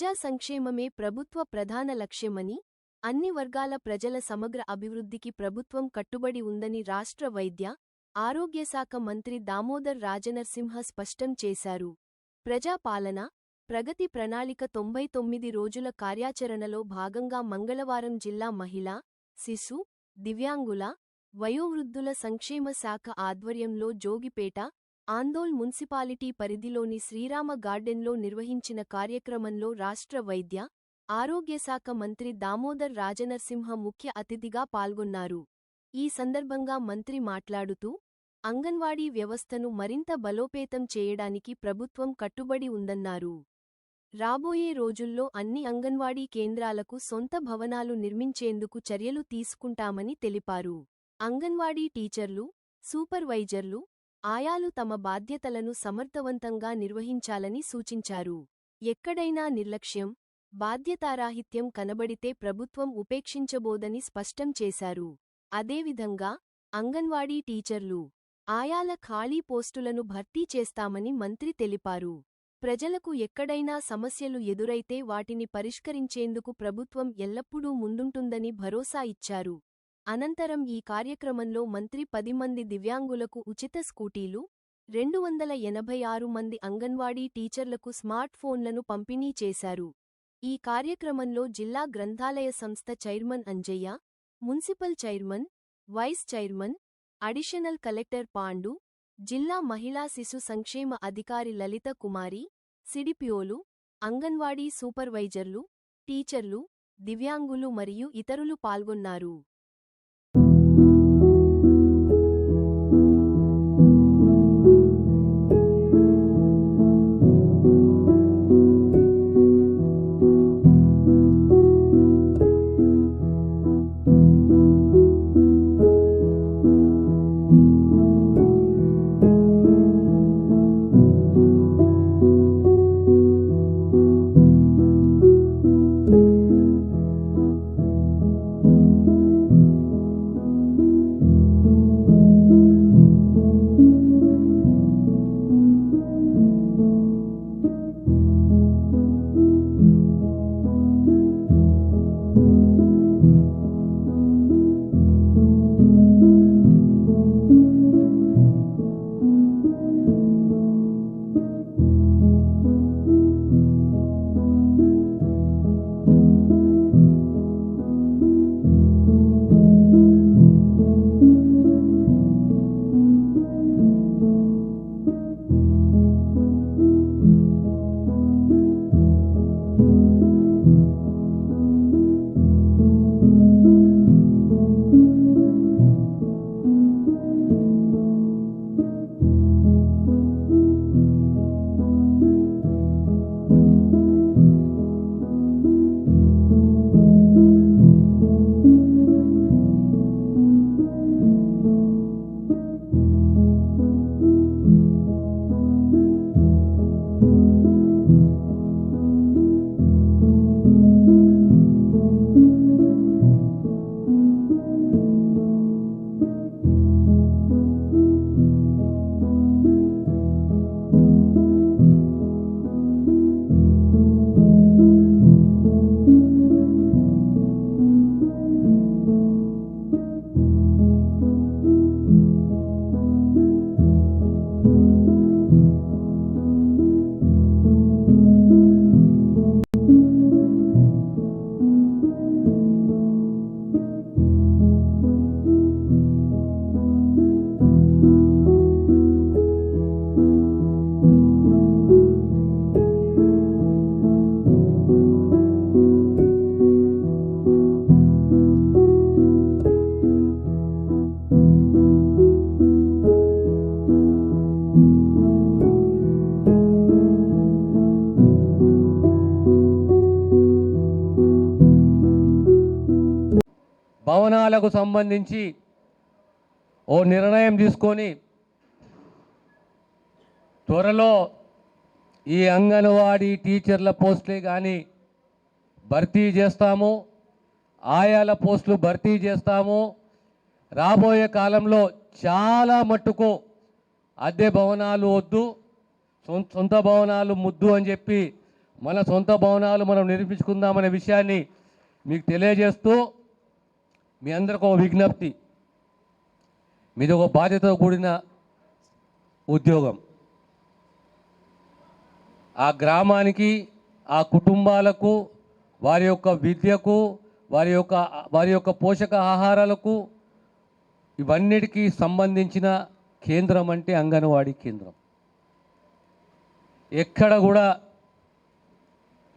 ప్రజా సంక్షేమమే ప్రభుత్వ ప్రధాన లక్ష్యమని, అన్ని వర్గాల ప్రజల సమగ్ర అభివృద్ధికి ప్రభుత్వం కట్టుబడి ఉందని రాష్ట్ర వైద్య, ఆరోగ్యశాఖ మంత్రి దామోదర్ రాజనరసింహ స్పష్టం చేశారు. ప్రజాపాలన, ప్రగతి ప్రణాళిక 99 రోజుల కార్యాచరణలో భాగంగా మంగళవారం జిల్లా మహిళా, శిశు, దివ్యాంగుల, వయోవృద్ధుల సంక్షేమ శాఖ ఆధ్వర్యంలో జోగిపేట, ఆందోళ్ మున్సిపాలిటీ పరిధిలోని శ్రీరామ గార్డెన్లో నిర్వహించిన కార్యక్రమంలో రాష్ట్ర వైద్య, ఆరోగ్యశాఖ మంత్రి దామోదర్ రాజనరసింహ ముఖ్య అతిథిగా పాల్గొన్నారు. ఈ సందర్భంగా మంత్రి మాట్లాడుతూ, అంగన్వాడీ వ్యవస్థను మరింత బలోపేతం చేయడానికి ప్రభుత్వం కట్టుబడి ఉందన్నారు. రాబోయే రోజుల్లో అన్ని అంగన్వాడీ కేంద్రాలకు సొంత భవనాలు నిర్మించేందుకు చర్యలు తీసుకుంటామని తెలిపారు. అంగన్వాడీ టీచర్లు, సూపర్వైజర్లు, ఆయాలు తమ బాధ్యతలను సమర్థవంతంగా నిర్వహించాలని సూచించారు. ఎక్కడైనా నిర్లక్ష్యం, బాధ్యతారాహిత్యం కనబడితే ప్రభుత్వం ఉపేక్షించబోదని స్పష్టం చేశారు. అదేవిధంగా, అంగన్వాడీ టీచర్లు, ఆయాల ఖాళీ పోస్టులను భర్తీ చేస్తామని మంత్రి తెలిపారు. ప్రజలకు ఎక్కడైనా సమస్యలు ఎదురైతే వాటిని పరిష్కరించేందుకు ప్రభుత్వం ఎల్లప్పుడూ ముందుంటుందని భరోసా ఇచ్చారు. అనంతరం ఈ కార్యక్రమంలో మంత్రి 10 మంది దివ్యాంగులకు ఉచిత స్కూటీలు, 286 మంది అంగన్వాడీ టీచర్లకు స్మార్ట్ ఫోన్లను పంపిణీ చేశారు. ఈ కార్యక్రమంలో జిల్లా గ్రంథాలయ సంస్థ chairman Anjaiah, municipal chairman, vice chairman, additional collector Pandu, జిల్లా మహిళా శిశు సంక్షేమ అధికారి లలిత కుమారి, సిడిపిఓలు, అంగన్వాడీ సూపర్వైజర్లు, టీచర్లు, దివ్యాంగులు మరియు ఇతరులు పాల్గొన్నారు. భవనాలకు సంబంధించి ఓ నిర్ణయం తీసుకొని త్వరలో ఈ అంగన్వాడీ టీచర్ల పోస్టులే కానీ భర్తీ చేస్తాము, ఆయాల పోస్టులు భర్తీ చేస్తాము. రాబోయే కాలంలో చాలా మట్టుకు అద్దె భవనాలు వద్దు, సొంత భవనాలు ముద్దు అని చెప్పి మన సొంత భవనాలు మనం నిర్మించుకుందామనే విషయాన్ని మీకు తెలియజేస్తూ మీ అందరికీ ఒక విజ్ఞప్తి, మీది ఒక బాధ్యతతో కూడిన ఉద్యోగం. ఆ గ్రామానికి, ఆ కుటుంబాలకు, వారి యొక్క విద్యకు, వారి యొక్క పోషక ఆహారాలకు, ఇవన్నిటికీ సంబంధించిన కేంద్రం అంటే అంగన్వాడీ కేంద్రం. ఎక్కడ కూడా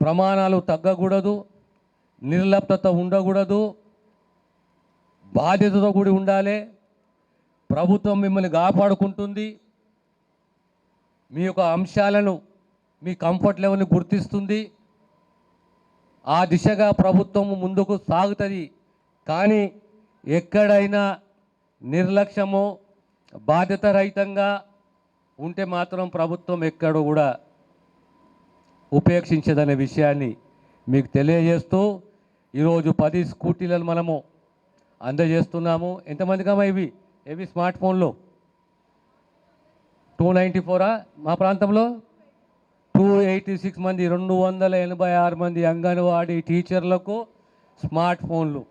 ప్రమాణాలు తగ్గకూడదు, నిర్లిప్తత ఉండకూడదు, బాధ్యతతో కూడి ఉండాలి. ప్రభుత్వం మిమ్మల్ని కాపాడుకుంటుంది, మీ యొక్క అంశాలను, మీ కంఫర్ట్ లెవెల్ని గుర్తిస్తుంది. ఆ దిశగా ప్రభుత్వం ముందుకు సాగుతుంది. కానీ ఎక్కడైనా నిర్లక్ష్యము, బాధ్యత రహితంగా ఉంటే మాత్రం ప్రభుత్వం ఎక్కడ కూడా ఉపేక్షించదనే విషయాన్ని మీకు తెలియజేస్తూ ఈరోజు 10 స్కూటీలను మనము అందజేస్తున్నాము. ఎంతమందికమ్మా ఇవి స్మార్ట్ ఫోన్లు? 294 మా ప్రాంతంలో 286 మంది, 286 మంది అంగన్వాడీ టీచర్లకు స్మార్ట్ ఫోన్లు.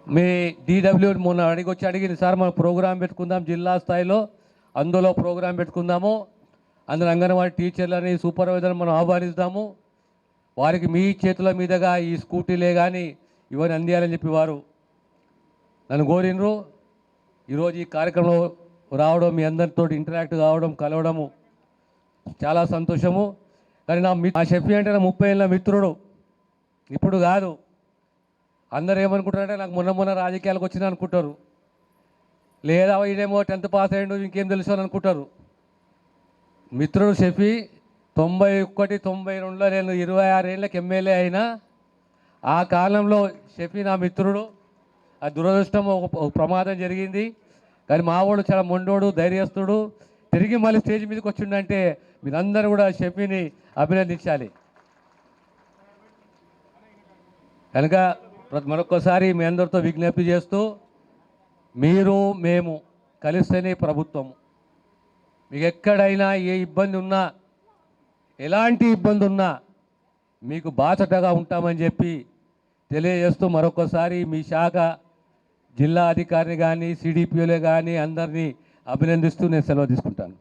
మీ DW మొన్న అడిగింది, సార్ మనం ప్రోగ్రాం పెట్టుకుందాం జిల్లా స్థాయిలో, అందులో ప్రోగ్రాం పెట్టుకుందాము, అందులో అంగన్వాడీ టీచర్లని, సూపర్వైజర్ని మనం ఆహ్వానిస్తాము, వారికి మీ చేతుల మీదుగా ఈ స్కూటీలే కానీ ఇవన్నీ అందియాలని చెప్పి వారు నన్ను కోరినరు. ఈరోజు ఈ కార్యక్రమంలో రావడం, మీ అందరితో ఇంటరాక్ట్ కావడం, కలవడము చాలా సంతోషము. కానీ నా షఫీ అంటే నా 30 ఏళ్ళ మిత్రుడు, ఇప్పుడు కాదు. అందరూ ఏమనుకుంటారంటే నాకు మొన్న రాజకీయాలకు వచ్చినా అనుకుంటారు, లేదా ఇదేమో 10th పాస్ అయ్యిండు ఇంకేం తెలుసు అని అనుకుంటారు. మిత్రుడు షఫీ 91, 92లో నేను 26 ఏళ్ళకి ఎమ్మెల్యే అయినా. ఆ కాలంలో షఫీ నా మిత్రుడు. ఆ దురదృష్టం ఒక ప్రమాదం జరిగింది. కానీ మావాడు చాలా మొండోడు, ధైర్యస్తుడు. తిరిగి మళ్ళీ స్టేజ్ మీదకి వచ్చిండంటే మీరందరూ కూడా షఫీని అభినందించాలి. కనుక మరొకసారి మీ అందరితో విజ్ఞప్తి చేస్తూ, మీరు మేము కలిస్తేనే ప్రభుత్వం. మీకు ఎక్కడైనా ఏ ఇబ్బంది ఉన్నా, ఎలాంటి ఇబ్బంది ఉన్నా మీకు బాసటగా ఉంటామని చెప్పి తెలియజేస్తూ మరొకసారి మీ శాఖ జిల్లా అధికారిని కానీ, CDPOలే కానీ అందరినీ అభినందిస్తూ నేను సెలవు తీసుకుంటాను.